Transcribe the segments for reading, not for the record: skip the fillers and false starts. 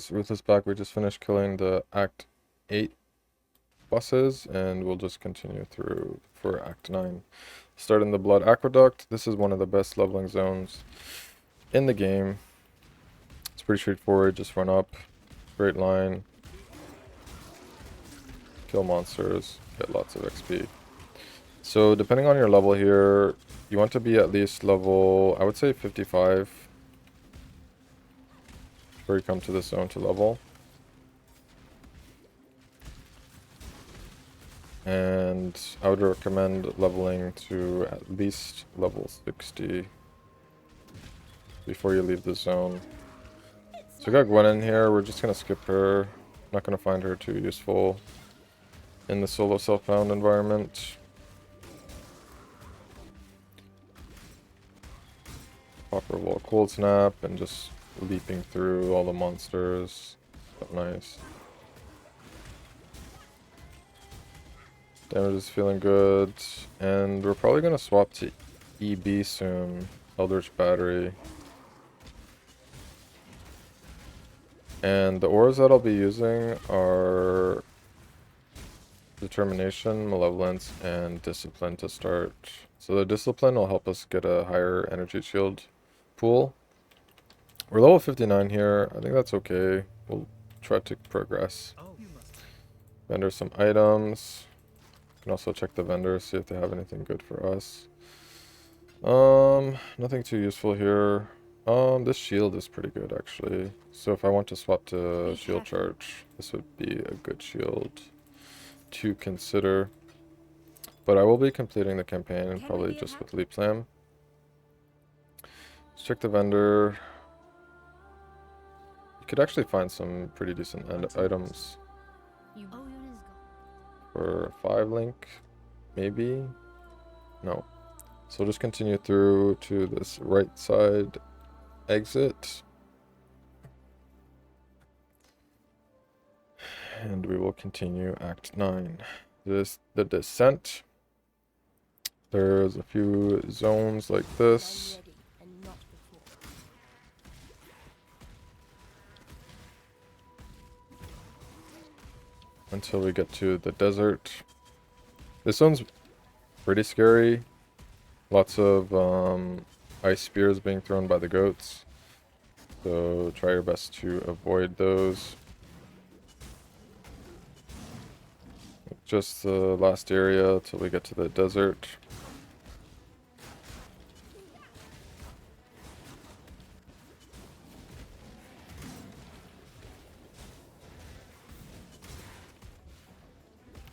Ruthless back. We just finished killing the Act 8 bosses, and we'll just continue through for Act 9. Starting the Blood Aqueduct. This is one of the best leveling zones in the game. It's pretty straightforward. Just run up, straight line, kill monsters, get lots of XP. So depending on your level here, you want to be at least level, I would say 55, before you come to this zone to level. And I would recommend leveling to at least level 60 before you leave the zone. So we got Gwen in here. We're just going to skip her. Not going to find her too useful in the solo self-bound environment. Pop her a little cold snap and just leaping through all the monsters. Oh, nice. Damage is feeling good. And we're probably going to swap to EB soon. Eldritch Battery. And the ores that I'll be using are Determination, Malevolence, and Discipline to start. So the Discipline will help us get a higher energy shield pool. We're level 59 here. I think that's okay. We'll try to progress. Vendor some items. You can also check the vendors, see if they have anything good for us. Nothing too useful here. This shield is pretty good actually. So if I want to swap to shield charge, this would be a good shield to consider. But I will be completing the campaign probably just with Leap Slam. Let's check the vendor. You could actually find some pretty decent items for 5 link, maybe? No. So we'll just continue through to this right side exit. And we will continue Act 9. This the descent. There's a few zones like this. Until we get to the desert. This one's pretty scary. Lots of ice spears being thrown by the goats. So try your best to avoid those. Just the last area till we get to the desert.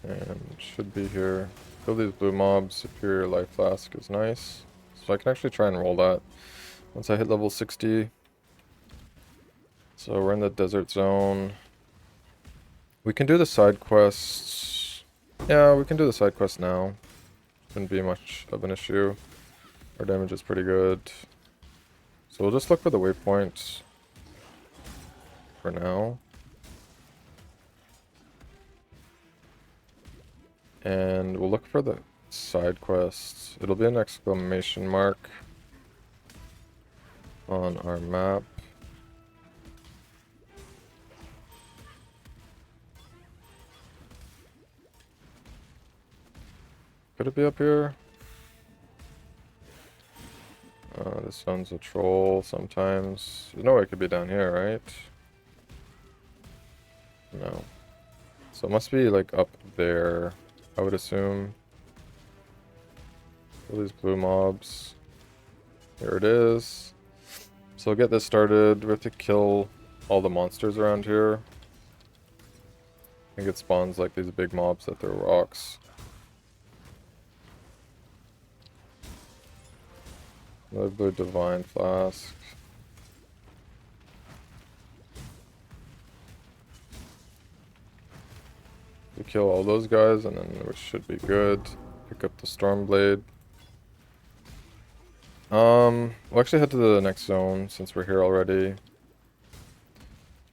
And should be here. Kill these blue mobs. Superior life flask is nice. So I can actually try and roll that once I hit level 60. So we're in the desert zone. We can do the side quests. Yeah, we can do the side quest now. Shouldn't be much of an issue. Our damage is pretty good. So we'll just look for the waypoint for now. And we'll look for the side quests. It'll be an exclamation mark on our map. Could it be up here? This one's a troll sometimes. There's no way it could be down here, right? No. So it must be like up there, I would assume. All these blue mobs. Here it is. So we'll get this started. We have to kill all the monsters around here. I think it spawns like these big mobs that throw rocks. Another blue divine flask. We kill all those guys and then we should be good. Pick up the Stormblade. We'll actually head to the next zone since we're here already.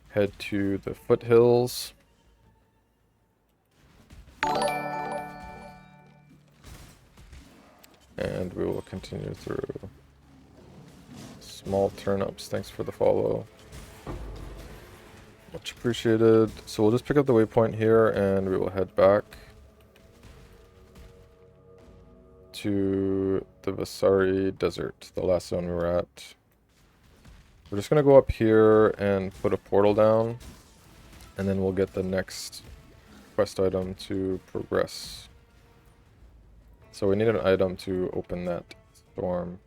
Head to the Foothills. And we will continue through. Small turnips, thanks for the follow. Much appreciated. So we'll just pick up the waypoint here and we will head back to the Vastiri Desert, the last zone we were at. We're just going to go up here and put a portal down, and then we'll get the next quest item to progress. So we need an item to open that storm.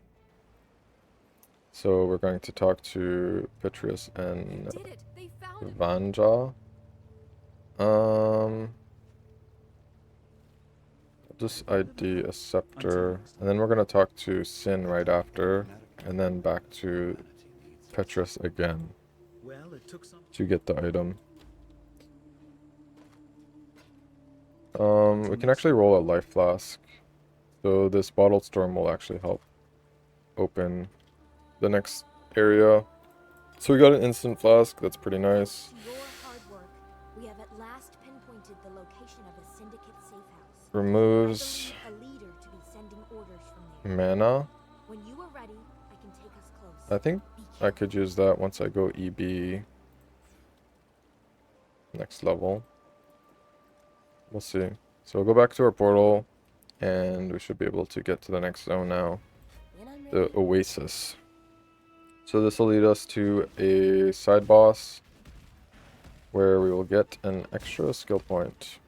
So we're going to talk to Petrus and Vanja. Just ID a scepter, and then we're going to talk to Sin right after, and then back to Petrus again to get the item. We can actually roll a life flask, so this bottled storm will actually help open the next area. So we got an instant flask, that's pretty nice. We have at last pinpointed the location of a syndicate safe house. Removes mana. When you are ready, I can take us close. I think I could use that once I go EB next level. We'll see. So we'll go back to our portal and we should be able to get to the next zone now. The Oasis. So this will lead us to a side boss where we will get an extra skill point.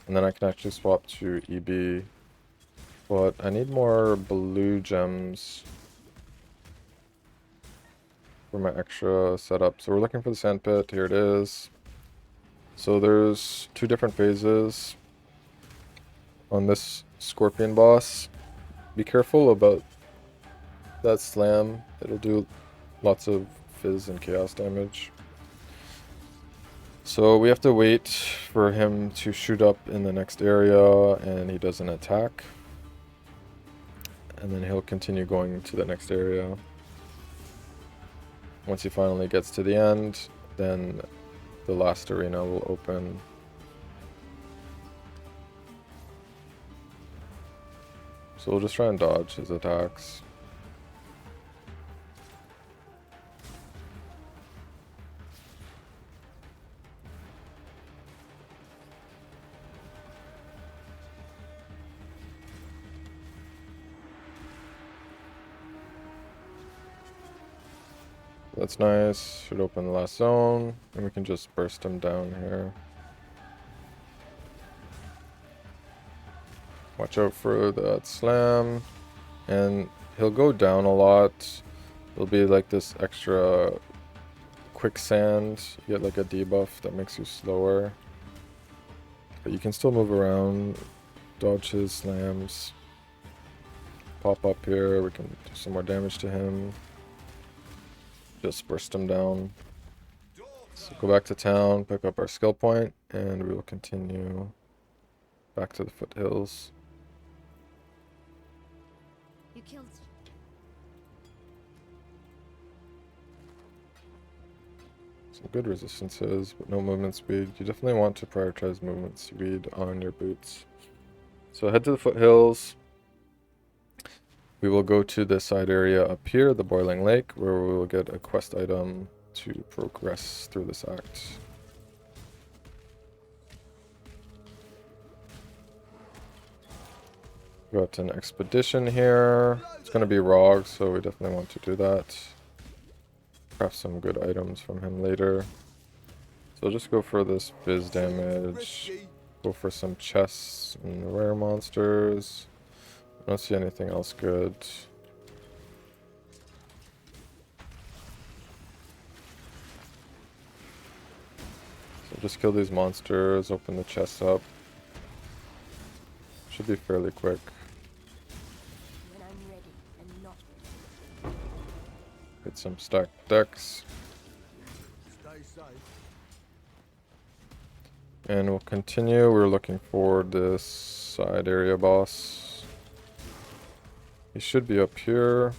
And then I can actually swap to EB. But I need more blue gems for my extra setup. So we're looking for the sand pit. Here it is. So there's two different phases on this scorpion boss. Be careful about that slam. It'll do lots of fizz and chaos damage. So we have to wait for him to shoot up in the next area and he doesn't attack. And then he'll continue going to the next area. Once he finally gets to the end, then the last arena will open. So we'll just try and dodge his attacks. That's nice. Should open the last zone. And we can just burst him down here. Watch out for that slam. And he'll go down a lot. It'll be like this extra quicksand. You get like a debuff that makes you slower. But you can still move around. Dodge his slams. Pop up here. We can do some more damage to him. Just burst him down. So go back to town, pick up our skill point, and we will continue back to the Foothills. You killed. Some good resistances, but no movement speed. You definitely want to prioritize movement speed on your boots. So head to the Foothills. We will go to the side area up here, the Boiling Lake, where we will get a quest item to progress through this act. Got an expedition here. It's going to be Rog, so we definitely want to do that. Craft some good items from him later. So just go for this biz damage. Go for some chests and rare monsters. I don't see anything else good. So just kill these monsters, open the chests up. Should be fairly quick. When I'm ready and not ready. Get some stacked decks. Stay safe. And we'll continue. We're looking for this side area boss. He should be up here.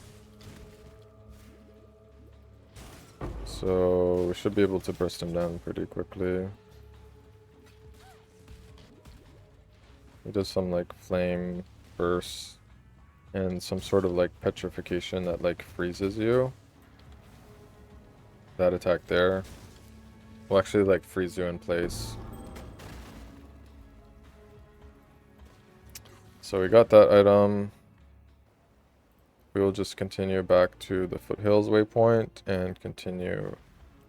So we should be able to burst him down pretty quickly. He does some like flame burst. and some sort of like petrification that like freezes you. That attack there will actually like freeze you in place. So we got that item. We will just continue back to the Foothills waypoint and continue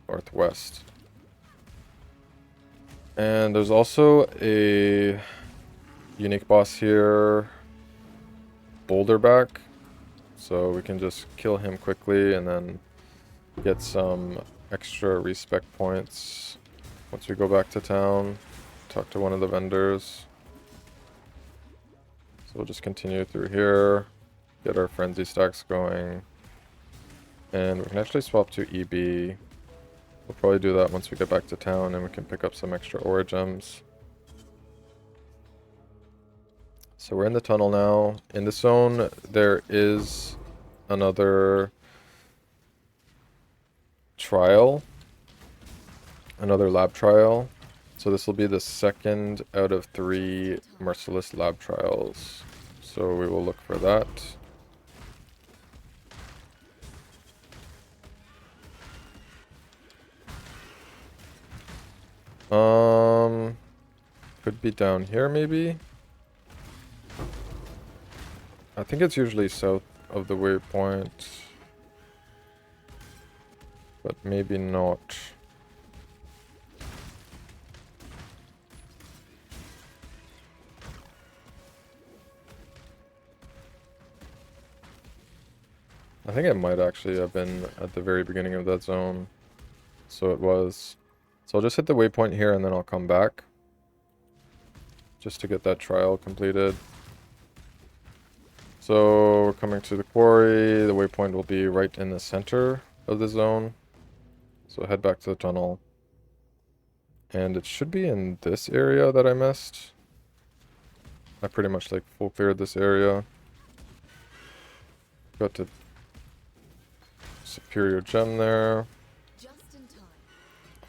northwest. And there's also a unique boss here, Boulderback. So we can just kill him quickly and then get some extra respec points once we go back to town. Talk to one of the vendors. So we'll just continue through here, get our frenzy stacks going, and we can actually swap to EB. We'll probably do that once we get back to town and we can pick up some extra ore gems. So we're in the tunnel now. In the zone, there is another trial, another lab trial. So this will be the second out of 3 merciless lab trials. So we will look for that. Could be down here maybe. I think it's usually south of the waypoint, but maybe not. I think it might actually have been at the very beginning of that zone. So it was. So I'll just hit the waypoint here and then I'll come back, just to get that trial completed. So we're coming to the quarry. The waypoint will be right in the center of the zone. So head back to the tunnel. And it should be in this area that I missed. I pretty much like full cleared this area. Got to superior gem there.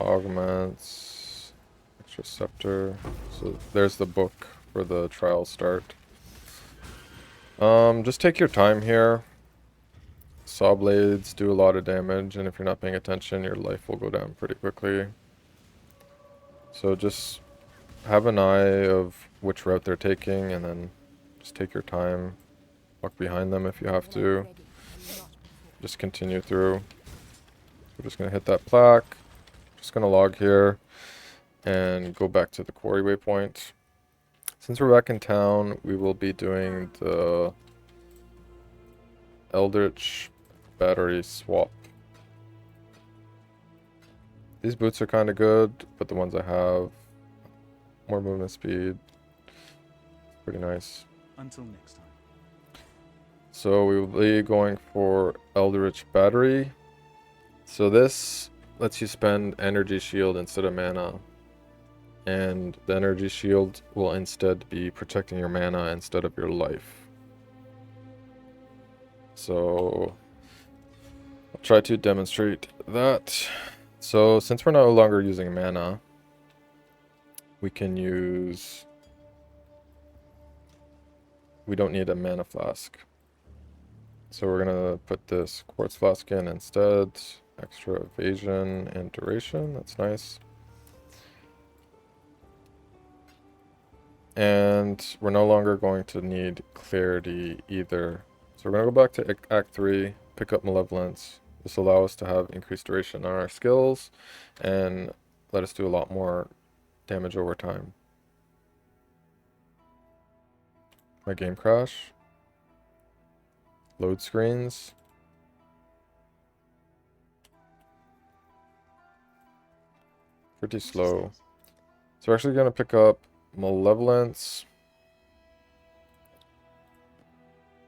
Augments. Extra scepter. So there's the book for the trial start. Just take your time here. Saw blades do a lot of damage, and if you're not paying attention, your life will go down pretty quickly. So just have an eye of which route they're taking, and then just take your time. Walk behind them if you have to. Just continue through. We're just going to hit that plaque. Just going to log here and go back to the quarry waypoint. Since we're back in town, we will be doing the Eldritch Battery swap. These boots are kind of good, but the ones I have, more movement speed, pretty nice. Until next time. So we will be going for Eldritch Battery. So this lets you spend energy shield instead of mana. And the energy shield will instead be protecting your mana instead of your life. So I'll try to demonstrate that. So since we're no longer using mana, we can use... We don't need a mana flask. So we're going to put this quartz flask in instead. Extra evasion and duration. That's nice. And we're no longer going to need clarity either. So we're going to go back to Act 3, pick up Malevolence. This will allow us to have increased duration on our skills and let us do a lot more damage over time. My game crash. Load screens. Pretty slow. So we're actually going to pick up Malevolence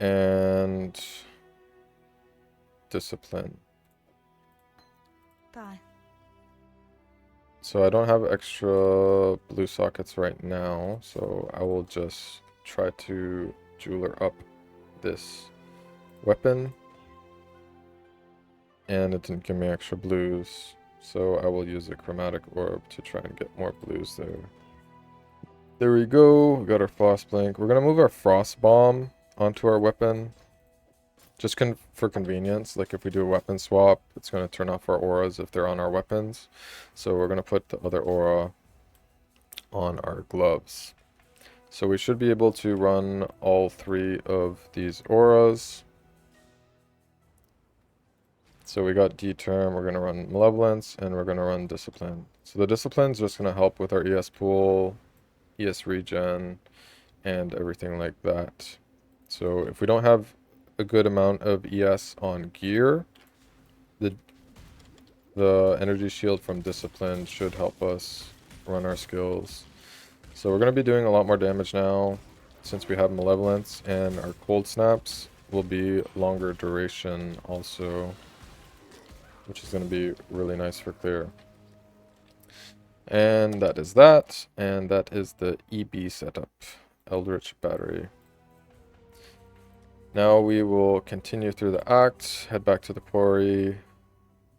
and Discipline. Bye. So I don't have extra blue sockets right now, so I will just try to jeweler up this weapon. And it didn't give me extra blues, so I will use a chromatic orb to try and get more blues there. There we go. We got our frost blink. We're gonna move our frost bomb onto our weapon. Just for convenience, like if we do a weapon swap, it's going to turn off our auras if they're on our weapons. So we're going to put the other aura on our gloves. So we should be able to run all 3 of these auras. So we got D-Term, we're going to run Malevolence, and we're going to run Discipline. So the Discipline's just going to help with our ES pool, ES regen, and everything like that. So if we don't have a good amount of ES on gear, the energy shield from Discipline should help us run our skills. So we're going to be doing a lot more damage now since we have Malevolence, and our Cold Snaps will be longer duration also, which is going to be really nice for clear. And that is that, and that is the EB setup, Eldritch Battery. Now we will continue through the act, head back to the quarry.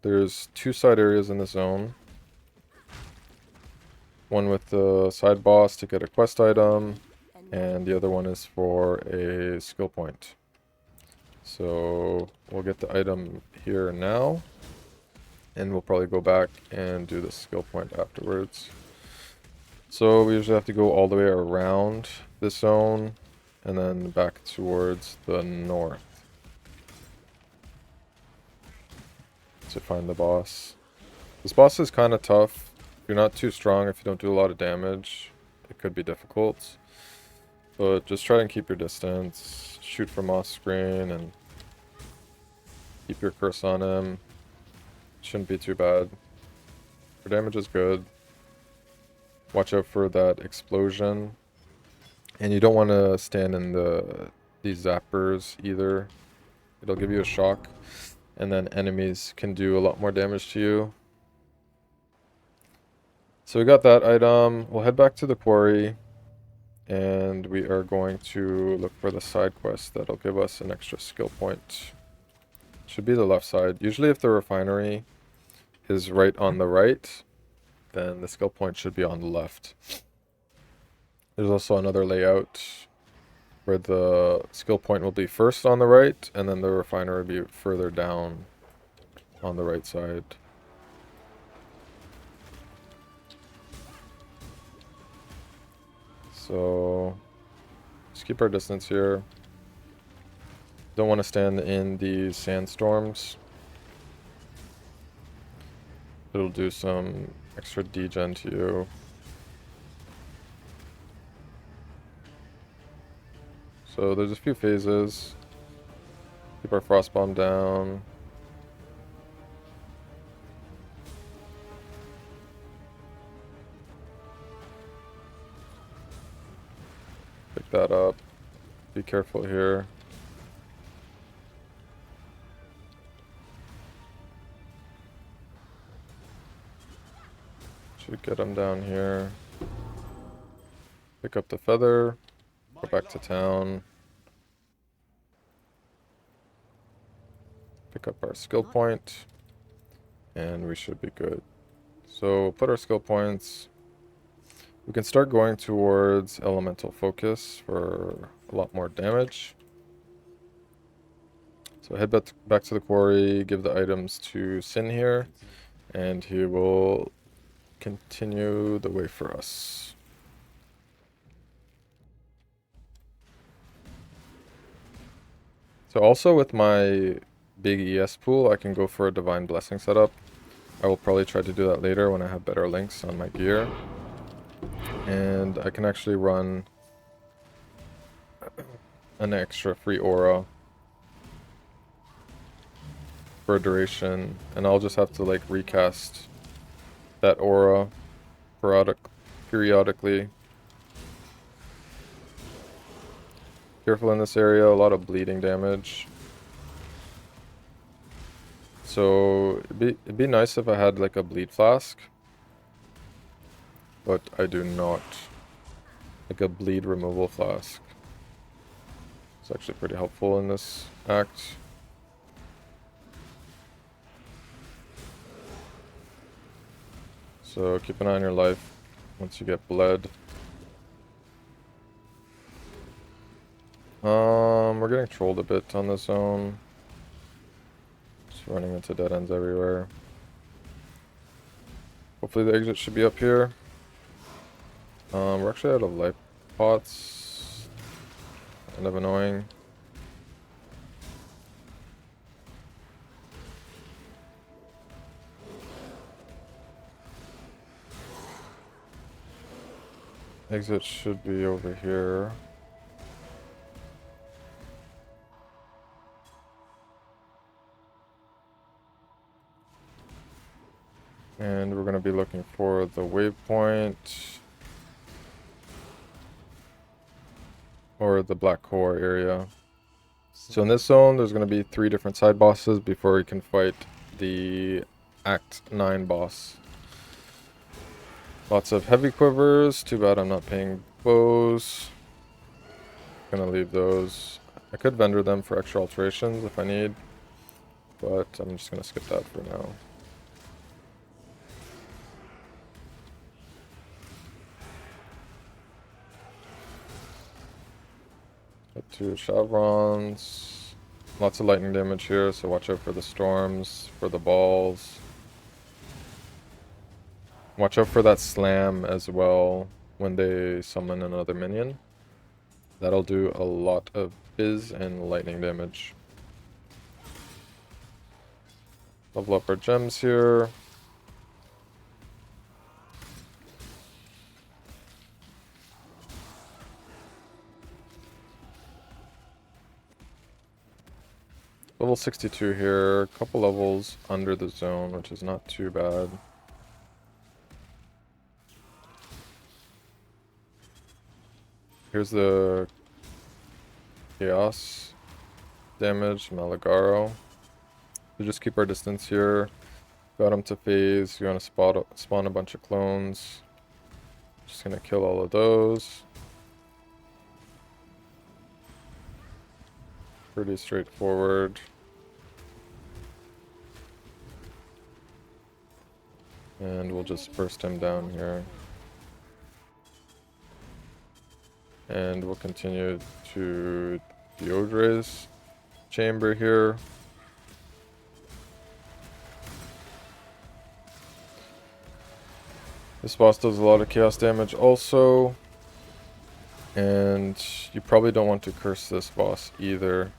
There's 2 side areas in the zone. One with the side boss to get a quest item, and the other one is for a skill point. So we'll get the item here now, and we'll probably go back and do the skill point afterwards. So we usually have to go all the way around this zone, and then back towards the north to find the boss. This boss is kind of tough. If you're not too strong, if you don't do a lot of damage, it could be difficult. But just try and keep your distance, shoot from off screen, and keep your curse on him. Shouldn't be too bad. Your damage is good. Watch out for that explosion. And you don't want to stand in these zappers either. It'll give you a shock. And then enemies can do a lot more damage to you. So we got that item. We'll head back to the quarry. And we are going to look for the side quest that'll give us an extra skill point. Should be the left side. Usually if the refinery is right on the right, then the skill point should be on the left. There's also another layout where the skill point will be first on the right, and then the refinery will be further down on the right side. So just keep our distance here. Don't want to stand in these sandstorms. It'll do some extra degen to you. So there's a few phases. Keep our frost bomb down. Pick that up. Be careful here. Should get him down here. Pick up the feather. Go back to town. Pick up our skill point. And we should be good. So put our skill points. We can start going towards elemental focus for a lot more damage. So head back to the quarry, give the items to Sin here, and he will continue the way for us. So also with my big ES pool, I can go for a Divine Blessing setup. I will probably try to do that later when I have better links on my gear. And I can actually run an extra free aura for a duration, and I'll just have to like recast that aura periodically. Careful in this area, a lot of bleeding damage. So it'd be nice if I had like a bleed flask, but I do not. Like a bleed removal flask. It's actually pretty helpful in this act. So keep an eye on your life once you get bled. getting trolled a bit on the zone. Just running into dead ends everywhere. Hopefully the exit should be up here. We're actually out of life pots. Kind of annoying. Exit should be over here. And we're going to be looking for the waypoint. Or the black core area. So in this zone, there's going to be 3 different side bosses before we can fight the Act 9 boss. Lots of heavy quivers. Too bad I'm not paying bows. Gonna leave those. I could vendor them for extra alterations if I need, but I'm just gonna skip that for now. Got 2 chevrons. Lots of lightning damage here, so watch out for the storms, for the balls. Watch out for that slam as well when they summon another minion. That'll do a lot of biz and lightning damage. Level up our gems here. Level 62 here, a couple levels under the zone, which is not too bad. Here's the chaos damage, Malagaro. So just keep our distance here. Got him to phase. You want to spawn a bunch of clones. Just gonna kill all of those. Pretty straightforward. And we'll just burst him down here. And we'll continue to Deodre's chamber here. This boss does a lot of chaos damage also. And you probably don't want to curse this boss either.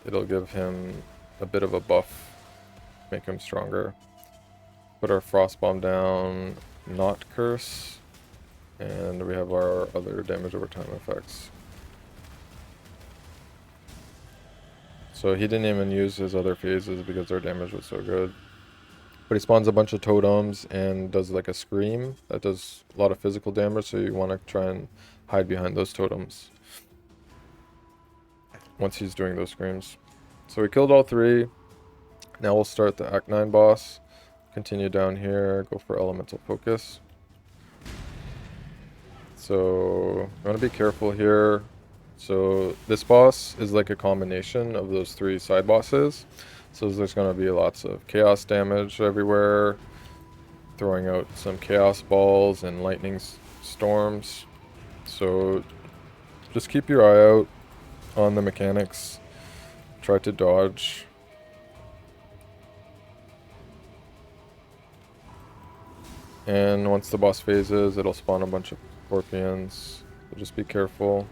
It'll give him a bit of a buff, make him stronger. Put our frost bomb down, not curse. And we have our other damage over time effects. So he didn't even use his other phases because our damage was so good. But he spawns a bunch of totems and does like a scream that does a lot of physical damage, so you want to try and hide behind those totems once he's doing those screams. So we killed all 3. Now we'll start the Act 9 boss. Continue down here, go for Elemental Focus. So you want to be careful here. So this boss is like a combination of those 3 side bosses. So there's going to be lots of chaos damage everywhere. Throwing out some chaos balls and lightning storms. So just keep your eye out on the mechanics. Try to dodge. And once the boss phases, it'll spawn a bunch of scorpions. So just be careful.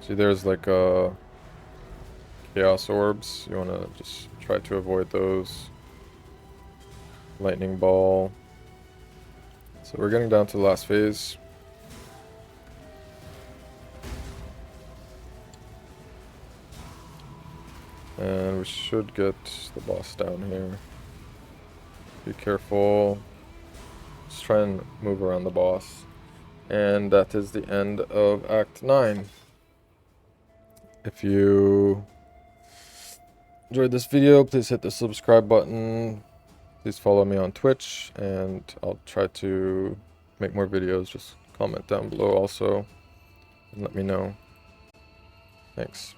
See, there's like chaos orbs. You want to just try to avoid those. Lightning ball. So we're getting down to the last phase. And we should get the boss down here. Be careful. Just try and move around the boss. And that is the end of Act 9. If you enjoyed this video, please hit the subscribe button. Please follow me on Twitch, and I'll try to make more videos. Just comment down below also and let me know. Thanks.